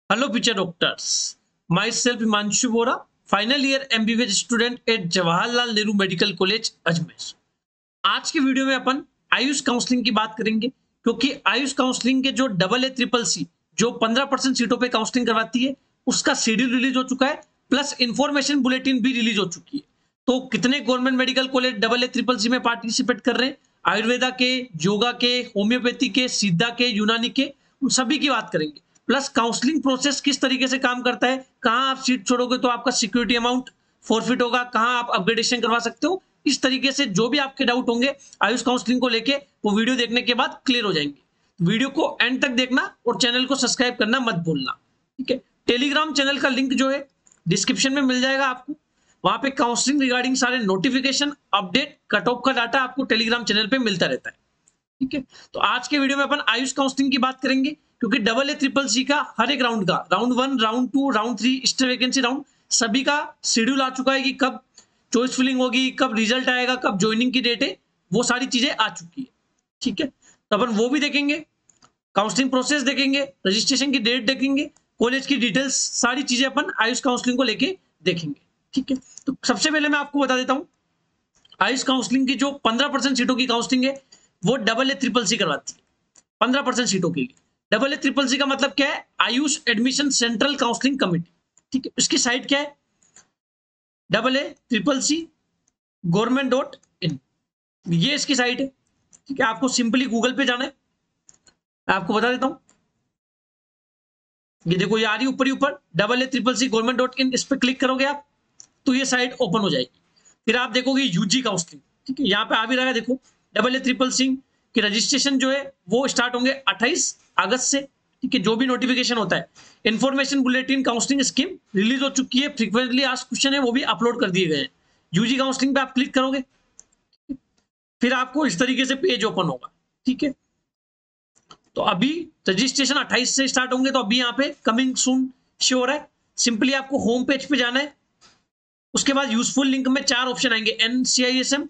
Hello, future doctors. Myself Himanshu Bora, final year MBBS student at Jawaharlal Nehru medical college Ajmer. आज की video में अपन Ayush counselling की बात करेंगे, क्योंकि आयुष काउंसलिंग के जो AA CCC जो 15% सीटों पे काउंसलिंग करवाती है, उसका शेड्यूल रिलीज हो चुका है, प्लस इंफॉर्मेशन बुलेटिन भी रिलीज हो चुकी है। तो कितने government medical college AA CCC में पार्टिसिपेट कर रहे हैं, आयुर्वेदा के, योगा के, होम्योपैथी के, सिद्धा के, यूनानी के, उन सभी की बात करेंगे। प्लस काउंसलिंग प्रोसेस किस तरीके से काम करता है, कहां आप सीट छोड़ोगे तो आपका सिक्योरिटी अमाउंट फॉरफिट होगा, कहां आप अपग्रेडेशन करवा सकते हो, इस तरीके से जो भी आपके डाउट होंगे आयुष काउंसलिंग को लेके, वो वीडियो देखने के बाद क्लियर हो जाएंगे। वीडियो को एंड तक देखना और चैनल को सब्सक्राइब करना मत भूलना, ठीक है। टेलीग्राम चैनल का लिंक जो है डिस्क्रिप्शन में मिल जाएगा आपको। वहां पे काउंसलिंग रिगार्डिंग सारे नोटिफिकेशन, अपडेट, कट ऑफ का डाटा आपको टेलीग्राम चैनल पे मिलता रहता है, ठीक है। तो आज के वीडियो में अपन आयुष काउंसलिंग की बात करेंगे, क्योंकि AA CCC का हर एक राउंड का, round 1, round 2, round 3, stay vacancy round, सभी का शेड्यूल आ चुका है कि कब चॉइस फिलिंग होगी, कब रिजल्ट आएगा, कब ज्वाइनिंग की डेट है, वो सारी चीजें आ चुकी है, ठीक है। तो अपन वो भी देखेंगे, काउंसलिंग प्रोसेस देखेंगे, रजिस्ट्रेशन की डेट देखेंगे, कॉलेज की डिटेल्स, सारी चीजें अपन आयुष काउंसलिंग को लेके देखेंगे, ठीक है। तो सबसे पहले मैं आपको बता देता हूं, आयुष काउंसलिंग की जो 15% सीटों की काउंसलिंग है, वो AA CCC करवाती है 15% सीटों के लिए। AA CCC का मतलब क्या है? AYUSH admission central counselling committee, ठीक है। इसकी साइट क्या है? AA CCC government.in, ये इसकी साइट है, ठीक है। आपको सिंपली गूगल पे जाना है, मैं आपको बता देता हूं। ये देखो, ये आ रही ऊपर ही ऊपर AA CCC government.in, इस पर क्लिक करोगे आप तो ये साइट ओपन हो जाएगी। फिर आप देखोगे यूजी काउंसलिंग, ठीक है, यहाँ पे आ भी रहा है, देखो AA CCC की रजिस्ट्रेशन जो है वो स्टार्ट होंगे 28 अगस्त से, ठीक है। जो भी नोटिफिकेशन होता है, information bulletin, counselling scheme release हो चुकी है, फ्रीक्वेंटली आस्क्ड क्वेश्चन है वो भी अपलोड कर दिए गए हैं। यूजी काउंसलिंग पे आप क्लिक करोगे, फिर आपको इस तरीके से पेज ओपन होगा, ठीक है। तो अभी रजिस्ट्रेशन 28 से स्टार्ट होंगे, तो अभी यहाँ पे कमिंग सून शो हो रहा है। सिंपली आपको होम पेज पे जाना है, उसके बाद यूजफुल लिंक में 4 ऑप्शन आएंगे, NCISM,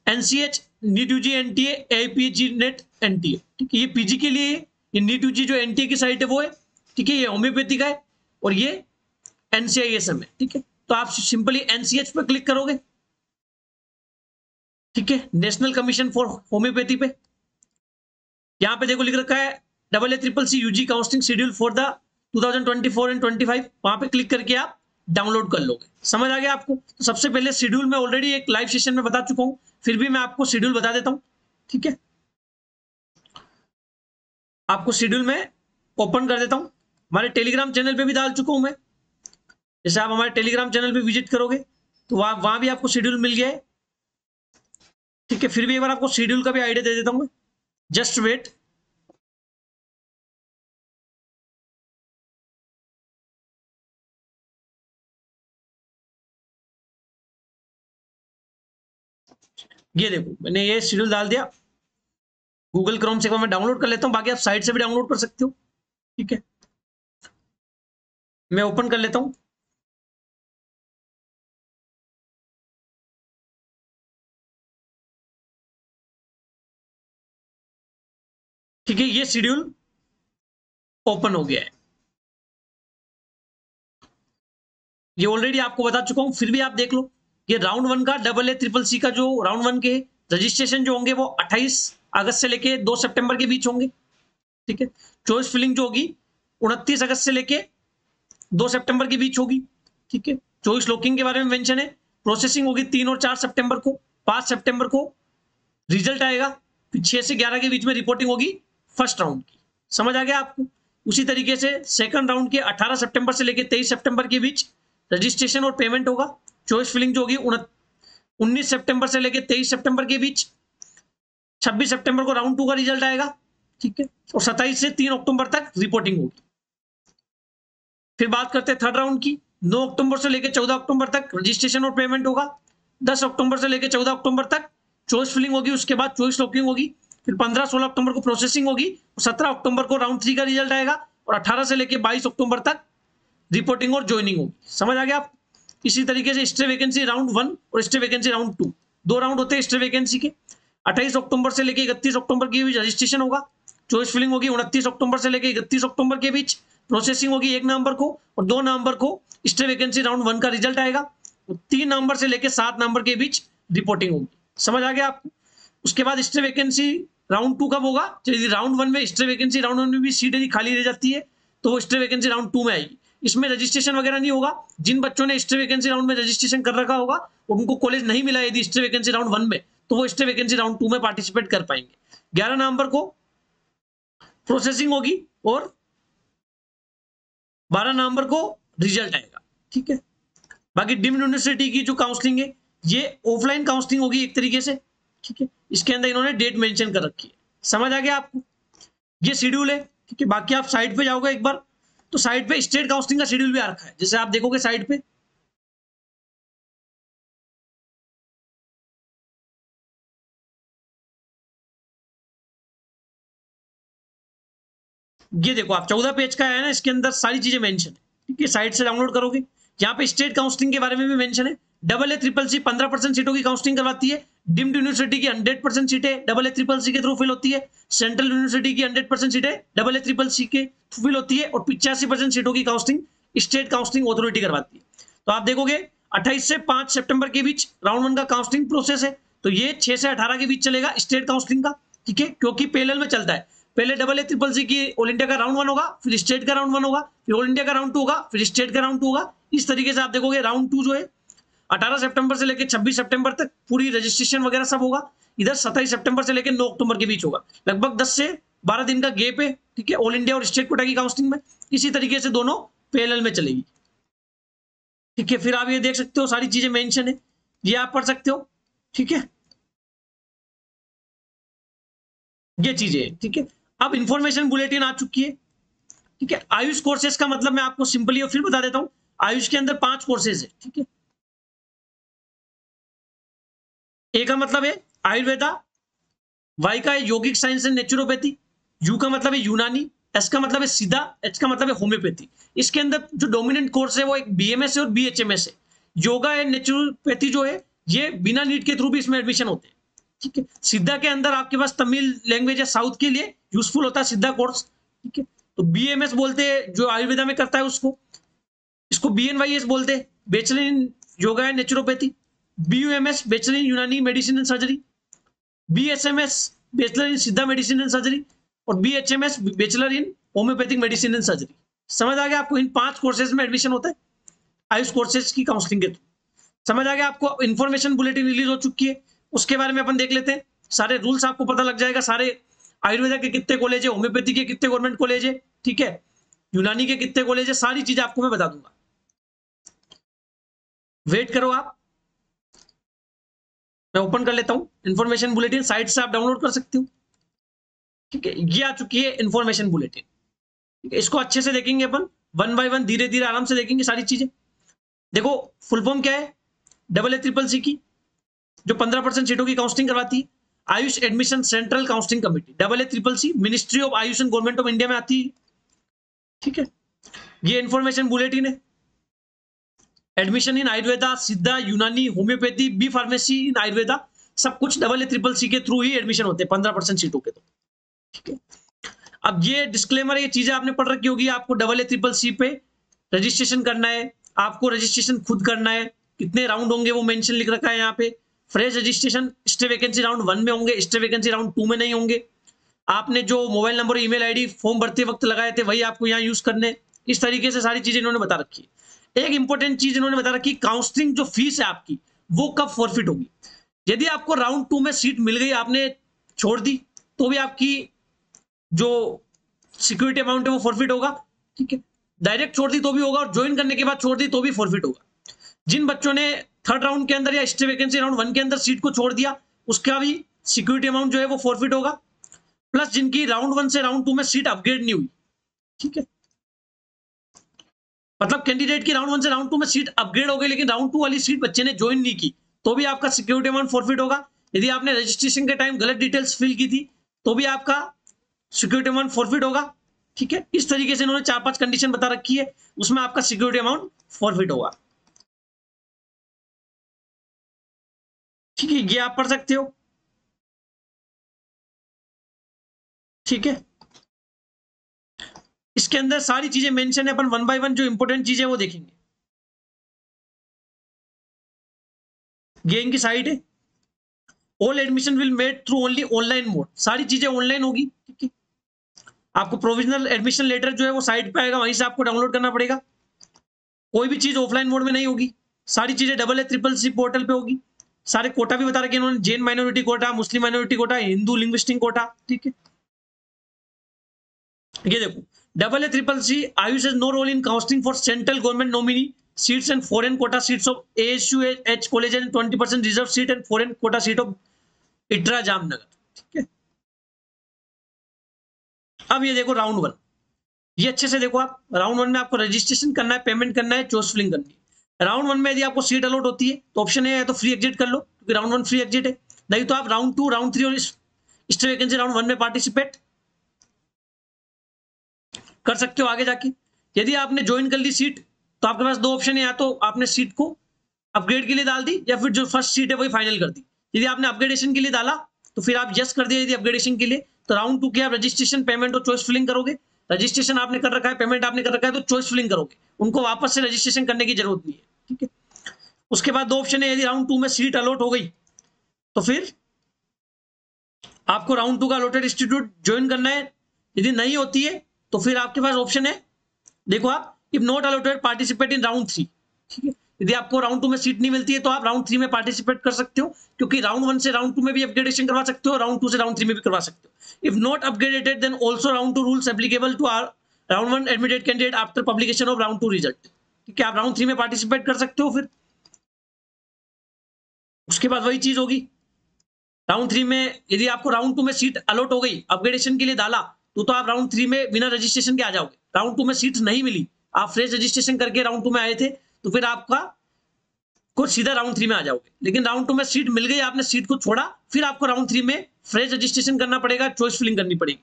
NCH, NEET UG NTA, AIPG NET NTA, ठीक है। ये पीजी के लिए है, ये नीट यूजी जो NTA की साइट है वो है, ठीक है। ये होम्योपैथी का है और ये NCISM है, ठीक है। तो आप सिंपली NCH पे क्लिक करोगे, ठीक है, नेशनल कमीशन फॉर होम्योपैथी पे। यहां पे देखो लिख रखा है AA CCC UG counselling schedule for the 2024 and 25, वहां पे क्लिक करके आप डाउनलोड कर लोगे। समझ आ गया आपको? तो सबसे पहले शेड्यूल में ऑलरेडी एक लाइव सेशन में बता चुका हूं, फिर भी मैं आपको शेड्यूल बता देता हूं, ठीक है। आपको शेड्यूल में ओपन कर देता हूं, हमारे टेलीग्राम चैनल पे भी डाल चुका हूं मैं। जैसे आप हमारे टेलीग्राम चैनल पे विजिट करोगे तो वहां भी आपको शेड्यूल मिल गया है, ठीक है। फिर भी एक बार आपको शेड्यूल का भी आइडिया दे देता हूं मैं, जस्ट वेट। ये देखो, मैंने ये शेड्यूल डाल दिया, गूगल क्रोम से एक बार मैं डाउनलोड कर लेता हूं, बाकी आप साइट से भी डाउनलोड कर सकते हो, ठीक है। मैं ओपन कर लेता हूं, ठीक है। ये शेड्यूल ओपन हो गया है, ये ऑलरेडी आपको बता चुका हूं, फिर भी आप देख लो। ये राउंड 1 का AA CCC का जो राउंड 1 के रजिस्ट्रेशन जो होंगे वो 28 अगस्त से लेके 2 सितंबर के बीच होंगे, ठीक है। चॉइस फिलिंग जो होगी 29 अगस्त से लेके 2 सितंबर के बीच होगी, ठीक है। चॉइस लॉकिंग के बारे में मेंशन है, प्रोसेसिंग होगी 3 और 4 सितंबर को, 5 सितंबर को रिजल्ट आएगा, फिर 6 से 11 के बीच में रिपोर्टिंग होगी फर्स्ट राउंड की। समझ आ गया आपको? उसी तरीके से सेकंड राउंड के 18 सितंबर से लेकर 23 सितंबर के बीच रजिस्ट्रेशन और पेमेंट होगा। चॉइस फिलिंग जो होगी 19 सितंबर से लेकर 23 सितंबर के बीच, 26 सितंबर को राउंड 2 का रिजल्ट आएगा, ठीक है। और 27 से 3 अक्टूबर तक रिपोर्टिंग होगी। फिर बात करते हैं थर्ड राउंड की, 9 अक्टूबर से लेकर 14 अक्टूबर तक रजिस्ट्रेशन और पेमेंट होगा, 10 अक्टूबर से लेकर 14 अक्टूबर तक चॉइस फिलिंग होगी, उसके बाद चॉइस लॉकिंग होगी, फिर 15-16 अक्टूबर को प्रोसेसिंग होगी, 17 अक्टूबर को राउंड 3 का रिजल्ट आएगा और 18 से लेकर 22 अक्टूबर तक रिपोर्टिंग और ज्वाइनिंग होगी। समझ आ गया आप? इसी तरीके से स्टे वैकेंसी राउंड 1 और स्टे वैकेंसी राउंड 2, 2 राउंड होते हैं स्टे वैकेंसी के। 28 अक्टूबर से लेकर 31 अक्टूबर के बीच रजिस्ट्रेशन होगा, चॉइस फिलिंग होगी 29 अक्टूबर से लेकर 31 अक्टूबर के बीच, प्रोसेसिंग होगी 1 नवंबर को, और 2 नवंबर को स्टे वैकेंसी राउंड 1 का रिजल्ट आएगा, और 3 नवंबर से लेकर 7 नवंबर के बीच रिपोर्टिंग होगी। समझ आ गया आपको? उसके बाद स्टे वैकेंसी राउंड 2 कब होगा? यदि राउंड 1 में स्टे वैकेंसी, राउंड 1 में भी सीट यदि खाली रह जाती है तो वो स्टे वैकेंसी राउंड 2 में आएगी। इसमें रजिस्ट्रेशन वगैरह नहीं होगा। जिन बच्चों ने स्टे वैकेंसी राउंड में रजिस्ट्रेशन कर रखा होगा और उनको कॉलेज नहीं मिला यदि स्टे वैकेंसी राउंड 1 में, तो वो स्टे वैकेंसी राउंड 2 में पार्टिसिपेट कर पाएंगे। 11 नवंबर को प्रोसेसिंग होगी और 12 नवंबर को रिजल्ट आएगा। ठीक है, बाकी डीम्ड यूनिवर्सिटी की जो काउंसलिंग है ये ऑफलाइन काउंसलिंग होगी एक तरीके से। ठीक है, इसके अंदर इन्होंने डेट मेंशन कर रखी है। समझ आ गया आपको? ये शेड्यूल है। ठीक है, बाकी आप साइट पे जाओगे एक बार तो साइट पे स्टेट काउंसलिंग का शेड्यूल भी आ रखा है, जैसे आप देखोगे साइट पे, ये देखो आप 14 पेज का है ना, इसके अंदर सारी चीजें मेंशन है। ठीक है, साइट से डाउनलोड करोगे, यहाँ पे स्टेट काउंसलिंग के बारे में भी मेंशन है। AA ट्रिपल सी 15% सीटों की काउंसलिंग करवाती है। डीम्ड यूनिवर्सिटी की 100% सीटें AA ट्रिपल सी के थ्रू फिल होती है। सेंट्रल यूनिवर्सिटी की 100% सीटें AA ट्रिपल सी के थ्रू फिल होती है, और 85% सीटों की काउंसलिंग स्टेट काउंसलिंग अथॉरिटी करवाती है। तो आप देखोगे 28 से 5 सितंबर के बीच राउंड 1 का काउंसलिंग प्रोसेस है, तो ये 6 से 18 के बीच चलेगा स्टेट काउंसलिंग का। ठीक है, क्योंकि पैरेलल में चलता है। पहले AA ट्रिपल सी की ऑल इंडिया का राउंड 1 होगा, फिर स्टेट का राउंड 1 होगा, फिर ऑल इंडिया का राउंड 2 होगा, फिर स्टेट का राउंड 2 होगा। इस तरीके से आप देखोगे राउंड 2 जो है 18 सितंबर से लेकर 26 सितंबर तक पूरी रजिस्ट्रेशन वगैरह सब होगा। इधर 27 सितंबर से लेकर 9 अक्टूबर के बीच होगा। लगभग 10 से 12 दिन का गैप है। ठीक है, ऑल इंडिया और स्टेट कोटा की काउंसलिंग में। इसी तरीके से दोनों पैरेलल में चलेगी। ठीक है, फिर आप ये देख सकते हो सारी चीजें मेंशन है, ये आप पढ़ सकते हो। ठीक है, ये चीजें। ठीक है, अब इंफॉर्मेशन बुलेटिन आ चुकी है। ठीक है, आयुष कोर्सेज का मतलब मैं आपको सिंपली और फिर बता देता हूं। आयुष के अंदर 5 कोर्सेज है। ठीक है, ए का मतलब है आयुर्वेदा, वाई का है यौगिक साइंस एंड नेचुरोपैथी, यू का मतलब है यूनानी, एस का मतलब है सीधा, एच का मतलब है होम्योपैथी। इसके अंदर जो डोमिनेंट कोर्स है वो एक बीएमएस है और बीएचएमएस है। योगा एंड नेचुरोपैथी जो है ये बिना नीट के थ्रू भी इसमें एडमिशन होते हैं। ठीक है, सिद्धा के अंदर आपके पास तमिल लैंग्वेज है साउथ के लिए यूजफुल होता है सिद्धा कोर्स। ठीक है, तो बीएमएस बोलते हैं जो आयुर्वेदा में करता है उसको, इसको बीएनवाईएस बोलते हैं, bachelor in yoga and naturopathy. BUMS bachelor in Unani medicine and surgery, BSMS bachelor in Siddha medicine and surgery, और BHMS bachelor in homoeopathic medicine and surgery. समझ आ गया आपको? इन 5 कोर्सेज में एडमिशन होता है आयुष कोर्सेज की काउंसलिंग के थ्रू। समझ आ गया आपको? इन्फॉर्मेशन बुलेटिन रिलीज हो चुकी है, उसके बारे में अपन देख लेते हैं। सारे रूल्स आपको पता लग जाएगा, सारे आयुर्वेदा के कितने कॉलेज है, होम्योपैथी के कितने गवर्नमेंट कॉलेज है, ठीक है, यूनानी के कितने कॉलेज है, सारी चीजें आपको मैं बता दूंगा। वेट करो आप, मैं ओपन कर लेता हूं इन्फॉर्मेशन बुलेटिन, साइट से आप डाउनलोड कर सकते हो। ठीक है, ये आ चुकी है इन्फॉर्मेशन बुलेटिन। ठीक है, इसको अच्छे से देखेंगे अपन, वन बाय वन धीरे धीरे आराम से देखेंगे सारी चीजें। देखो फुल फॉर्म क्या है AA ट्रिपल सी की, जो 15% सीटों की काउंसलिंग करवाती है, AYUSH admission central counselling committee. AA triple C ministry of AYUSH and government of India में आती है। ठीक है, ये इन्फॉर्मेशन बुलेटिन है। Admission in Ayurveda, Siddha, Unani, homoeopathy, B pharmacy in Ayurveda, सब कुछ AA ट्रिपल सी के थ्रू ही एडमिशन होते हैं 15% सीटों के। तो ठीक है, अब ये डिस्क्लेमर, ये चीजें आपने पढ़ रखी होगी। आपको AA ट्रिपल सी पे रजिस्ट्रेशन करना है, आपको रजिस्ट्रेशन खुद करना है। कितने राउंड होंगे वो मेंशन लिख रखा है यहाँ पे। Fresh registration stay vacancy round 1 में होंगे, स्टे वैकेंसी राउंड 2 में नहीं होंगे। आपने जो mobile number, email ID form भरते वक्त लगाए थे वही आपको यहाँ यूज करने। इस तरीके से सारी चीजें इन्होंने बता रखी है। एक इंपॉर्टेंट चीज इन्होंने बता रखी, काउंसलिंग जो फीस है आपकी वो कब फॉरफिट होगी। यदि आपको राउंड 2 में सीट मिल गई, आपने छोड़ दी, तो भी आपकी जो सिक्योरिटी अमाउंट है वो फॉरफिट होगा। ठीक है, डायरेक्ट छोड़ दी तो भी होगा, और ज्वाइन करने के बाद छोड़ दी तो भी फॉरफिट होगा। जिन बच्चों ने थर्ड राउंड के अंदर या स्टे वैकेंसी राउंड 1 के अंदर सीट को छोड़ दिया, उसका भी सिक्योरिटी अमाउंट जो है वो फॉरफिट होगा। प्लस जिनकी राउंड 1 से राउंड 2 में सीट अपग्रेड नहीं हुई, ठीक है, मतलब कैंडिडेट की राउंड 1 से राउंड 2 में सीट अपग्रेड हो गई लेकिन राउंड 2 वाली सीट बच्चे ने ज्वाइन नहीं की, तो भी आपका सिक्योरिटी अमाउंट फॉरफिट होगा। यदि आपने रजिस्ट्रेशन के टाइम गलत डिटेल्स फिल की थी तो भी आपका सिक्योरिटी अमाउंट फॉरफिट होगा। ठीक है, इस तरीके से इन्होंने 4-5 कंडीशन बता रखी है, उसमें आपका सिक्योरिटी अमाउंट फॉरफिट होगा। ठीक है, ये आप पढ़ सकते हो। ठीक है, इसके अंदर सारी चीजें मेंशन है, अपन वन बाय वन जो इंपॉर्टेंट चीजें वो देखेंगे। ये इनकी साइट है, all admission will made through only online mode, सारी चीजें ऑनलाइन होगी, ठीक है। आपको प्रोविजनल एडमिशन लेटर जो है वो साइट पे आएगा, वहीं से आपको डाउनलोड करना पड़ेगा। कोई भी चीज ऑफलाइन मोड में नहीं होगी, सारी चीजें CCC पोर्टल पे होगी। सारे कोटा भी बता रखे इन्होंने, Jain minority quota, Muslim minority quota, Hindu linguistic quota, ठीक है। ये देखो, CCC AYUSH has no role in counselling for central government nominee seats and foreign quota seats of ASUH college and 20% reserve seat and foreign quota seat of ITRA Jamnagar, ठीक है। अब ये देखो round one, ये अच्छे से देखो आप। राउंड वन में आपको रजिस्ट्रेशन करना है, पेमेंट करना है, चॉइस फिलिंग करनी है। राउंड वन में यदि आपको सीट अलॉट होती है तो ऑप्शन है तो फ्री एग्जिट कर लो, क्योंकि राउंड वन फ्री एग्जिट है। नहीं तो आप राउंड टू, राउंड थ्री और स्टे वैकेंसी राउंड वन में पार्टिसिपेट कर सकते हो आगे जाके। यदि आपने ज्वाइन कर ली सीट तो आपके पास दो ऑप्शन है, या तो आपने सीट को अपग्रेड के लिए डाल दी या फिर जो फर्स्ट सीट है वही फाइनल कर दी। यदि आपने अपग्रेडेशन के लिए डाला तो फिर आप यस कर दिया यदि अपग्रेडेशन के लिए, तो राउंड टू के आप रजिस्ट्रेशन, पेमेंट और चॉइस फिलिंग करोगे। रजिस्ट्रेशन आपने कर रखा है, पेमेंट आपने कर रखा है, तो चॉइस फिलिंग करोगे, उनको वापस से रजिस्ट्रेशन करने की जरूरत नहीं है, ठीक है। उसके बाद दो ऑप्शन है, यदि राउंड टू में सीट अलॉट हो गई तो फिर आपको राउंड टू का अलॉटेड इंस्टीट्यूट ज्वाइन करना है। यदि नहीं होती है तो फिर आपके पास ऑप्शन है, देखो आप, if not allotted participate in round three, ठीक है। यदि आपको राउंड टू में सीट नहीं मिलती है तो आप राउंड थ्री में पार्टिसिपेट कर सकते हो, क्योंकि राउंड वन से राउंड टू में भी अपग्रेडेशन करवा सकते हो, राउंड टू से राउंड थ्री में भी करवा सकते हो। If not upgraded then also round two rules applicable to our round one admitted candidate after publication of round two result, ठीक है। आप राउंड थ्री में पार्टिसिपेट कर सकते हो। फिर उसके बाद वही चीज होगी, राउंड थ्री में यदि आपको राउंड टू में सीट अलॉट हो गई, अपग्रेडेशन के लिए डाला, तो आप राउंड थ्री में बिना रजिस्ट्रेशन के आ जाओगे। राउंड टू में सीट नहीं मिली, आप फ्रेश रजिस्ट्रेशन करके राउंड टू में आए थे, तो फिर आपका कुछ सीधा राउंड थ्री में आ जाओगे। लेकिन राउंड टू में सीट मिल गई, आपने सीट को छोड़ा, फिर आपको राउंड थ्री में फ्रेश रजिस्ट्रेशन करना पड़ेगा, चॉइस फिलिंग करनी पड़ेगी,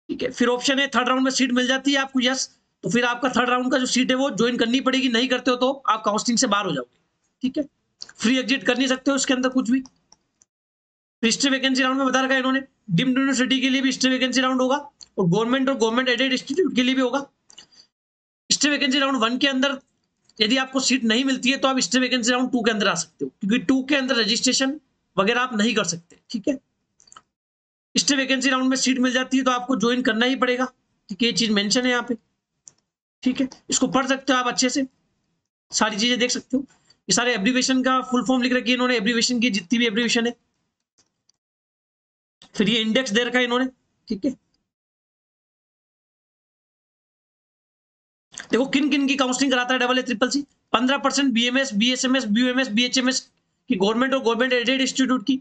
ठीक है। फिर ऑप्शन है थर्ड राउंड में सीट मिल जाती है आपको, यस, तो फिर आपका थर्ड राउंड का जो सीट है वो ज्वाइन करनी पड़ेगी। नहीं करते हो तो आप काउंसलिंग से बाहर हो जाओगे, ठीक है। फ्री एग्जिट कर नहीं सकते हो इसके अंदर कुछ भी। हिस्ट्री वैकेंसी राउंड में बता रखा है इन्होंने, डीम्ड यूनिवर्सिटी के लिए भी हिस्ट्री वैकेंसी राउंड होगा और गवर्नमेंट एडेड इंस्टीट्यूट के लिए भी होगा। हिस्ट्री वैकेंसी राउंड वन के अंदर यदि आपको सीट नहीं मिलती है तो आप हिस्ट्री वैकेंसी राउंड टू के अंदर आ सकते हो, क्योंकि टू के अंदर रजिस्ट्रेशन वगैरह आप नहीं कर सकते, ठीक है। हिस्ट्री वैकेंसी राउंड में सीट मिल जाती है तो आपको ज्वाइन करना ही पड़ेगा, ठीक है। ये चीज मेंशन है यहाँ पे, ठीक है। इसको पढ़ सकते हो आप अच्छे से, सारी चीजें देख सकते हो। ये सारे एब्रीविएशन का फुल फॉर्म लिख रखी है इन्होंने, एब्रीविएशन की जितनी भी एब्रीविएशन है। फिर ये इंडेक्स दे रखा है इन्होंने, ठीक है। देखो किन किन की काउंसलिंग कराता है CCC। 15% BMS, BSMS, BUMS, BHMS की गवर्नमेंट और गवर्नमेंट एडेड इंस्टीट्यूट की।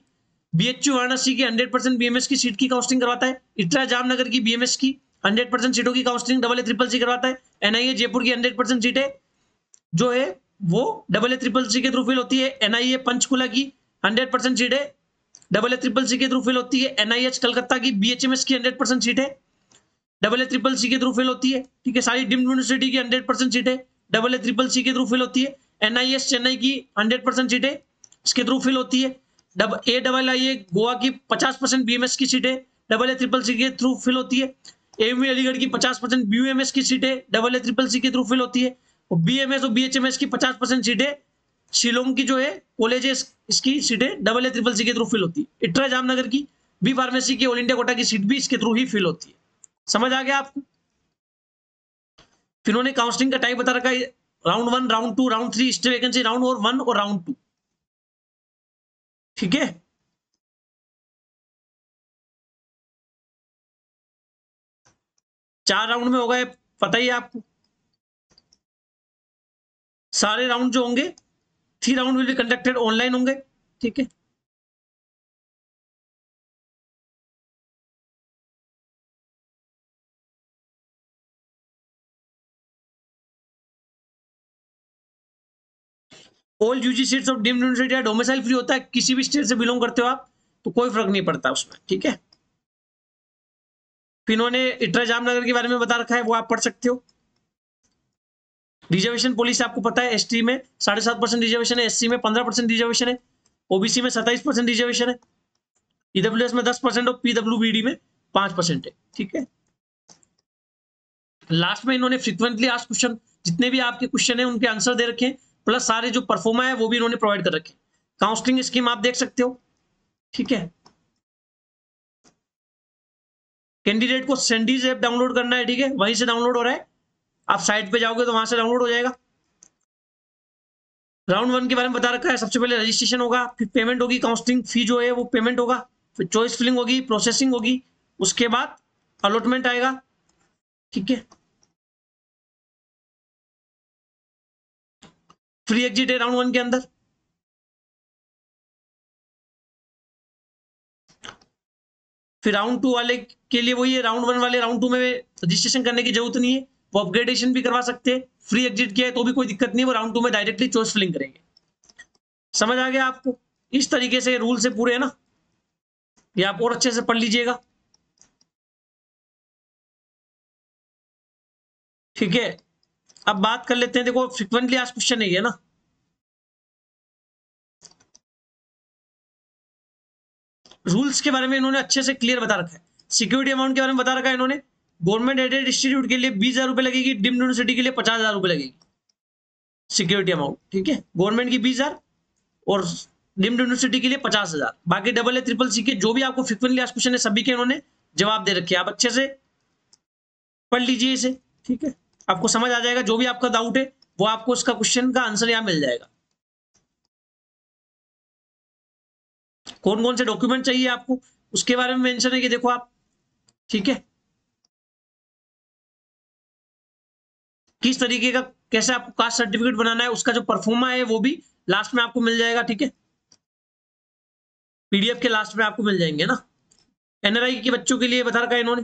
BHU वाराणसी की 100% BMS की सीट की काउंसलिंग करवाता है। इट्रा जामनगर की BMS की 100% सीटों की काउंसलिंग CCC करवाता है। NIA जयपुर की 100% सीटें जो है वो CCC के थ्रू फिल होती है। NIA पंचकुला की 100% सीटें CCC के थ्रू फिल होती है। NIH कलकत्ता की BHMS की 100% सीटें CCC के थ्रू फिल होती है, ठीक है। सारी डीम्ड यूनिवर्सिटी की 100% सीटें CCC के थ्रू फिल होती है। NIS चेन्नई की 100% सीटें इसके थ्रू फिल होती है। AIIA गोवा की 50% BMS की सीटें CCC के थ्रू फिल होती है। AUME अलीगढ़ की 50% BUMS की सीटें CCC के थ्रू फिल होती है। और BMS और BHMS की 50% सीटें शिलोंग की जो है कॉलेज है इसकी सीटें CCC के थ्रू फिल होती है। इट्रा जामनगर की बी फार्मेसी की ऑल इंडिया कोटा की सीट भी इसके थ्रू ही फिल होती है। समझ आ गया आपको? फिर उन्होंने काउंसलिंग का टाइप बता रखा है, round one, round to, round three, history vacancy round और वन और राउंड टू, ठीक है। चार राउंड में होगा, पता ही है आपको। सारे राउंड जो होंगे 3 round will be conducted online होंगे, ठीक है। All UG seats of deemed university domicile free होता है, किसी भी स्टेट से बिलोंग करते हो आप तो कोई फर्क नहीं पड़ता उसमें, ठीक है। फिर इन्होंने इट्रा जामनगर के बारे में बता रखा है, वो आप पढ़ सकते हो। रिजर्वेशन पॉलिसी आपको पता है, एसटी में 7.5% रिजर्वेशन है, एससी में 15% रिजर्वेशन है, ओबीसी में 27% रिजर्वेशन है, ईडब्ल्यूएस में 10% और पीडब्ल्यूबीडी में 5% है, ठीक है। लास्ट में इन्होंने फ्रीक्वेंटली आस्क्ड क्वेश्चन, जितने भी आपके क्वेश्चन है उनके आंसर दे रखे हैं, प्लस सारे जो परफॉर्मा है वो भी इन्होंने प्रोवाइड कर रखे हैं। काउंसलिंग स्कीम आप देख सकते हो, ठीक है। कैंडिडेट को सेंडीज ऐप डाउनलोड करना है, ठीक है, वहीं से डाउनलोड हो रहा है, आप साइट पे जाओगे तो वहां से डाउनलोड हो जाएगा। राउंड 1 के बारे में बता रखा है, सबसे पहले रजिस्ट्रेशन होगा, फिर पेमेंट होगी, काउंसलिंग फी जो है वो पेमेंट होगा, फिर चॉइस फिलिंग होगी, प्रोसेसिंग होगी, उसके बाद अलॉटमेंट आएगा, ठीक है। फ्री एग्जिट है राउंड 1 के अंदर। फिर राउंड 2 वाले के लिए वही है, राउंड 1 वाले राउंड 2 में रजिस्ट्रेशन करने की जरूरत नहीं है, वो अपग्रेडेशन भी करवा सकते हैं। फ्री एग्जिट किया है तो भी कोई दिक्कत नहीं है, वो राउंड 2 में डायरेक्टली चॉइस फिलिंग करेंगे। समझ आ गया आपको? इस तरीके से रूल से पूरे है ना, ये आप और अच्छे से पढ़ लीजिएगा, ठीक है। अब बात कर लेते हैं, देखो फ्रिक्वेंटली आस्क्ड क्वेश्चन है ये ना, रूल्स के बारे में इन्होंने अच्छे से क्लियर बता रखा है। सिक्योरिटी अमाउंट के बारे में बता रखा है इन्होंने, गवर्नमेंट एडेड इंस्टीट्यूट के लिए 20,000 रुपए लगेगी, डीम्ड यूनिवर्सिटी के लिए 50,000 रुपए लगेगी सिक्योरिटी अमाउंट, ठीक है। गवर्नमेंट की 20,000 और डीम्ड यूनिवर्सिटी के लिए 50,000। बाकी डबल ए ट्रिपल सी के जो भी आपको फ्रिक्वेंटली आस्क्ड क्वेश्चन है सभी के इन्होंने जवाब दे रखे हैं, आप अच्छे से पढ़ लीजिए इसे, ठीक है। आपको समझ आ जाएगा, जो भी आपका डाउट है वो आपको उसका क्वेश्चन का आंसर यहाँ मिल जाएगा। कौन कौन से डॉक्यूमेंट चाहिए आपको उसके बारे में मेंशन है कि देखो आप, ठीक है, किस तरीके का, कैसे आपको कास्ट सर्टिफिकेट बनाना है, उसका जो परफॉर्मा है वो भी लास्ट में आपको मिल जाएगा, ठीक है। पीडीएफ के लास्ट में आपको मिल जाएंगे ना। एनआरआई के बच्चों के लिए बता रखा है इन्होंने,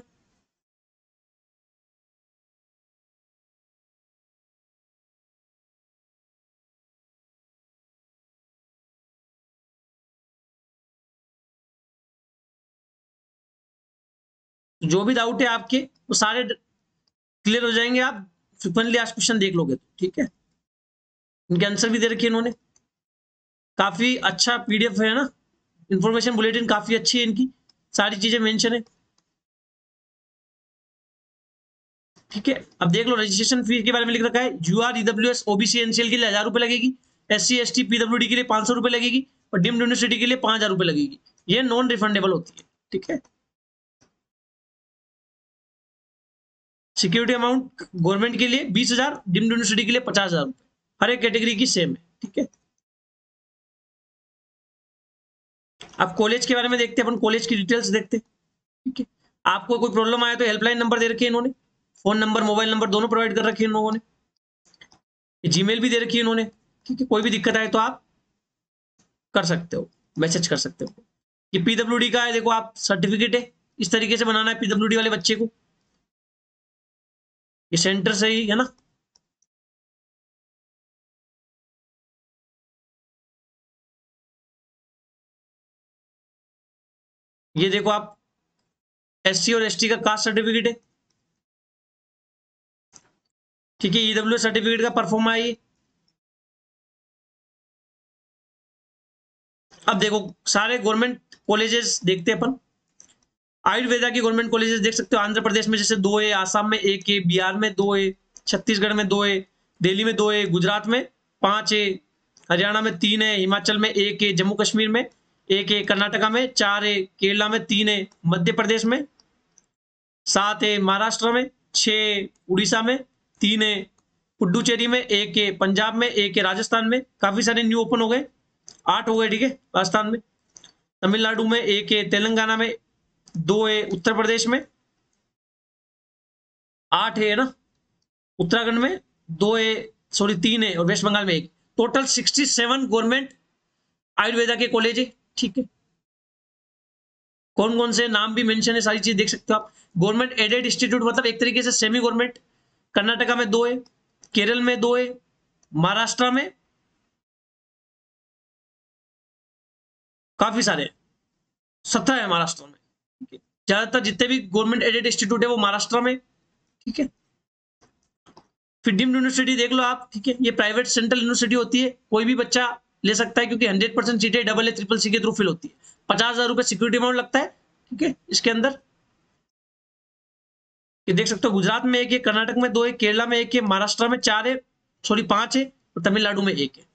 जो भी डाउट है आपके वो सारे क्लियर हो जाएंगे, आप फ्रिक्वेंटली आस्क्ड क्वेश्चन देख लोगे तो, ठीक है। इनके आंसर भी दे रखे इन्होंने, काफी अच्छा पीडीएफ है ना, इंफॉर्मेशन बुलेटिन काफी अच्छी है इनकी, सारी चीजें मेंशन है, ठीक है। अब देख लो रजिस्ट्रेशन फीस के बारे में लिख रखा है, यूआर ईडब्ल्यूएस ओबीसी एनसीएल के लिए 1,000 रुपए लगेगी, एससी एसटी पीडब्ल्यूडी के लिए 500 रुपए लगेगी, और डीम्ड यूनिवर्सिटी के लिए 5,000 रुपए लगेगी। ये नॉन रिफंडेबल होती है, ठीक है। सिक्योरिटी अमाउंट गवर्नमेंट के लिए 20,000, डीम्ड यूनिवर्सिटी के लिए 50,000 रुपए, हर एक कैटेगरी की सेम है, ठीक है। अब कॉलेज के बारे में देखते हैं अपन, कॉलेज की डिटेल्स देखते हैं, ठीक है। आपको कोई प्रॉब्लम आया तो हेल्पलाइन नंबर दे रखे हैं इन्होंने, फोन नंबर मोबाइल नंबर दोनों प्रोवाइड कर रखे हैं इन लोगों ने, जीमेल भी दे रखी है इन्होंने, ठीक है। कोई भी दिक्कत आए तो आप कर सकते हो, मैसेज कर सकते हो। ये पीडब्ल्यूडी का है, देखो आप सर्टिफिकेट है, इस तरीके से बनाना है पीडब्ल्यूडी वाले बच्चे को, ये सेंटर से ही है ना। ये देखो आप एससी और एसटी का कास्ट सर्टिफिकेट है, ठीक है। ईडब्ल्यू सर्टिफिकेट का परफॉर्मा है ये। अब देखो सारे गवर्नमेंट कॉलेजेस देखते हैं अपन, आयुर्वेदा की गवर्नमेंट कॉलेजेस देख सकते हो, आंध्र प्रदेश में जैसे 2 है, आसाम में 1 है, बिहार में 2 है, छत्तीसगढ़ में 2 है, दिल्ली में 2 है, गुजरात में 5 है, हरियाणा में 3 है, हिमाचल में 1 है, जम्मू कश्मीर में 1 है, कर्नाटका में 4 है, केरला में 3 है, मध्य प्रदेश में 7 है, महाराष्ट्र में 6, उड़ीसा में 3 है, पुडुचेरी में 1 है, पंजाब में 1 है, राजस्थान में काफी सारे न्यू ओपन हो गए, 8 हो गए, ठीक है। राजस्थान में, तमिलनाडु में 1 है, तेलंगाना में 2 है, उत्तर प्रदेश में 8 है ना, उत्तराखंड में 2 है, सॉरी 3 है, और वेस्ट बंगाल में 1। टोटल 67 गवर्नमेंट आयुर्वेदा के कॉलेज है, ठीक है। कौन कौन से नाम भी मेंशन है, सारी चीज देख सकते हो आप। गवर्नमेंट एडेड इंस्टीट्यूट मतलब एक तरीके से सेमी गवर्नमेंट, कर्नाटका में 2 है, केरल में 2 है, महाराष्ट्र में काफी सारे 17 है महाराष्ट्र में, ठीक है। ज्यादातर जितने भी गवर्नमेंट एडेड इंस्टीट्यूट है वो महाराष्ट्र में, ठीक है। फिर डीम्ड यूनिवर्सिटी देख लो आप, ठीक है। ये प्राइवेट सेंट्रल यूनिवर्सिटी होती है, कोई भी बच्चा ले सकता है, क्योंकि 100% सीटें डबल ए ट्रिपल सी के थ्रू फिल होती है। 50,000 रुपए सिक्योरिटी अमाउंट लगता है, ठीक है, इसके अंदर। ये देख सकते हो गुजरात में 1 है, कर्नाटक में 2 है, केरला में 1 है, महाराष्ट्र में 4 है, सॉरी 5 है, और तमिलनाडु में 1 है।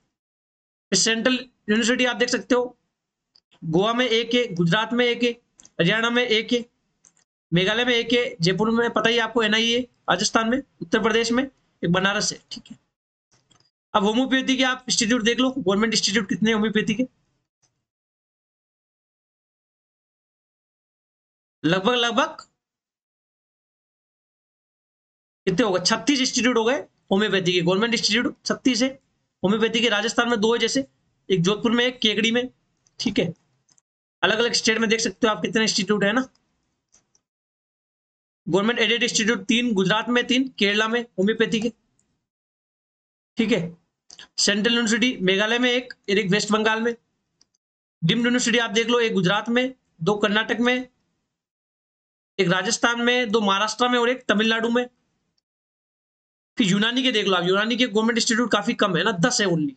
सेंट्रल यूनिवर्सिटी आप देख सकते हो, गोवा में 1 है, गुजरात में 1 है, हरियाणा में 1 है, मेघालय में 1 है, जयपुर में पता ही आपको एनआईई है, राजस्थान में, उत्तर प्रदेश में एक बनारस है। ठीक है, अब होम्योपैथी के आप इंस्टीट्यूट देख लो, गवर्नमेंट इंस्टीट्यूट कितने होम्योपैथी के, लगभग लगभग कितने हो गए, 36 इंस्टीट्यूट हो गए होम्योपैथी के, गवर्नमेंट इंस्टीट्यूट 36 है। होम्योपैथी के राजस्थान में 2 है, जैसे एक जोधपुर में, एक केकड़ी में। ठीक है, अलग अलग स्टेट में देख सकते हो आप कितने इंस्टीट्यूट है ना। गवर्नमेंट एडेड इंस्टीट्यूट 3, गुजरात में 3, केरला में होम्योपैथी के। ठीक है, सेंट्रल यूनिवर्सिटी मेघालय में एक वेस्ट बंगाल में। डीम्ड यूनिवर्सिटी आप देख लो, एक गुजरात में, 2 कर्नाटक में, एक राजस्थान में, 2 महाराष्ट्र में और एक तमिलनाडु में। फिर यूनानी के देख लो आप, यूनानी के गवर्नमेंट इंस्टीट्यूट काफी कम है ना, 10 है ओनली।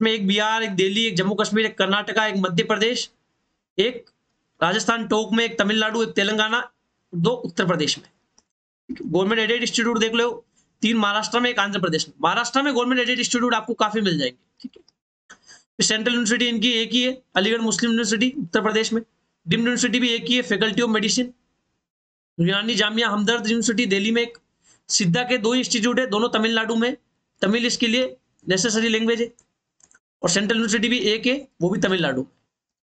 में एक बिहार, एक दिल्ली, एक जम्मू कश्मीर, एक कर्नाटका, एक मध्य प्रदेश, एक राजस्थान टोक में, एक तमिलनाडु, एक तेलंगाना, 2 उत्तर प्रदेश में। गवर्नमेंट एडेड इंस्टीट्यूट देख लो, 3 महाराष्ट्र में, एक आंध्र प्रदेश में। महाराष्ट्र में गवर्नमेंट एडेड इंस्टीट्यूट आपको काफी मिल जाएंगे। ठीक है, सेंट्रल यूनिवर्सिटी इनकी एक ही है, अलीगढ़ मुस्लिम यूनिवर्सिटी उत्तर प्रदेश में। डीम्ड यूनिवर्सिटी भी एक ही है, फैकल्टी ऑफ मेडिसिन। यूनानी जामिया हमदर्द यूनिवर्सिटी दिल्ली में एक। सिद्धा के 2 इंस्टीट्यूट है, दोनों तमिलनाडु में, तमिल इसके लिए नेसेसरी लैंग्वेज है। और सेंट्रल यूनिवर्सिटी भी एक है, वो भी तमिलनाडु में।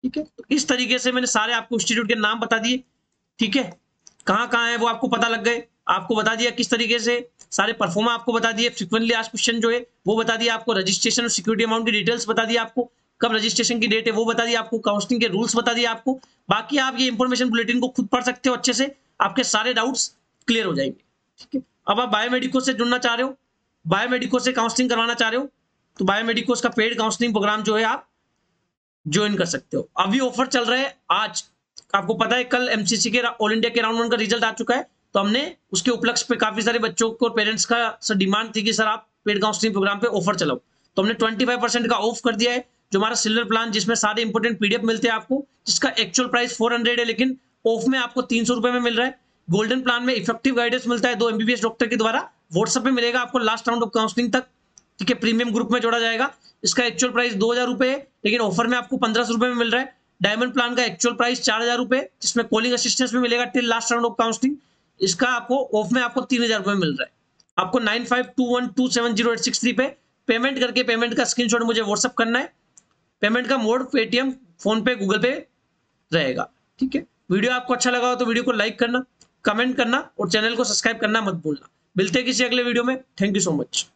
ठीक है, तो इस तरीके से मैंने सारे आपको इंस्टीट्यूट के नाम बता दिए। ठीक है, कहाँ कहाँ है वो आपको पता लग गए, आपको बता दिया किस तरीके से, सारे परफॉर्मा आपको बता दिए, फ्रीक्वेंटली आस्क्ड क्वेश्चन जो है वो बता दिया आपको, रजिस्ट्रेशन और सिक्योरिटी अमाउंट की डिटेल्स बता दिया आपको, कब रजिस्ट्रेशन की डेट है वो बता दिया आपको, काउंसलिंग के रूल्स बता दिया आपको। बाकी आप ये इंफॉर्मेशन बुलेटिन को खुद पढ़ सकते हो अच्छे से, आपके सारे डाउट्स क्लियर हो जाएंगे। ठीक है, अब आप बायोमेडिको से जुड़ना चाह रहे हो, बायोमेडिको से काउंसलिंग करवाना चाह रहे हो, तो बायोमेडिकोस का पेड काउंसलिंग प्रोग्राम जो है आप ज्वाइन कर सकते हो। अभी ऑफर चल रहा है आज, आपको पता है कल एमसीसी के ऑल इंडिया के राउंड 1 का रिजल्ट आ चुका है, तो हमने उसके उपलक्ष्य पे काफी सारे बच्चों को, पेरेंट्स का सर डिमांड थी कि सर आप पेड काउंसलिंग प्रोग्राम पे ऑफर चलाओ, तो हमने 25% का ऑफ कर दिया है। जो हमारा सिल्वर प्लान जिसमें सारे इंपोर्टेंट पीडीएफ मिलते हैं आपको, जिसका एक्चुअल प्राइस 400 है, लेकिन ऑफ में आपको 300 रुपए में मिल रहा है। गोल्डन प्लान में इफेक्टिव गाइडेंस मिलता है 2 एमबीबीएस डॉक्टर के द्वारा, व्हाट्सएप में मिलेगा आपको लास्ट राउंड ऑफ काउंसलिंग तक। ठीक है, प्रीमियम ग्रुप में जोड़ा जाएगा। इसका एक्चुअल प्राइस 2000 रुपए है, लेकिन ऑफर में आपको 1500 रुपए में मिल रहा है। डायमंड प्लान का एक्चुअल प्राइस 4000 रुपए, जिसमें कॉलिंग असिस्टेंस भी मिलेगा till last round of counselling. इसका आपको ऑफ में आपको 3000 रुपए में मिल रहा है। आपको 9521270863 पे पेमेंट करके, पेमेंट का स्क्रीनशॉट मुझे व्हाट्सअप करना है। पेमेंट का मोड पेटीएम, फोन पे, गूगल पे रहेगा। ठीक है, वीडियो आपको अच्छा लगा हो तो वीडियो को लाइक करना, कमेंट करना और चैनल को सब्सक्राइब करना मत भूलना। मिलते हैं किसी अगले वीडियो में। Thank you so much.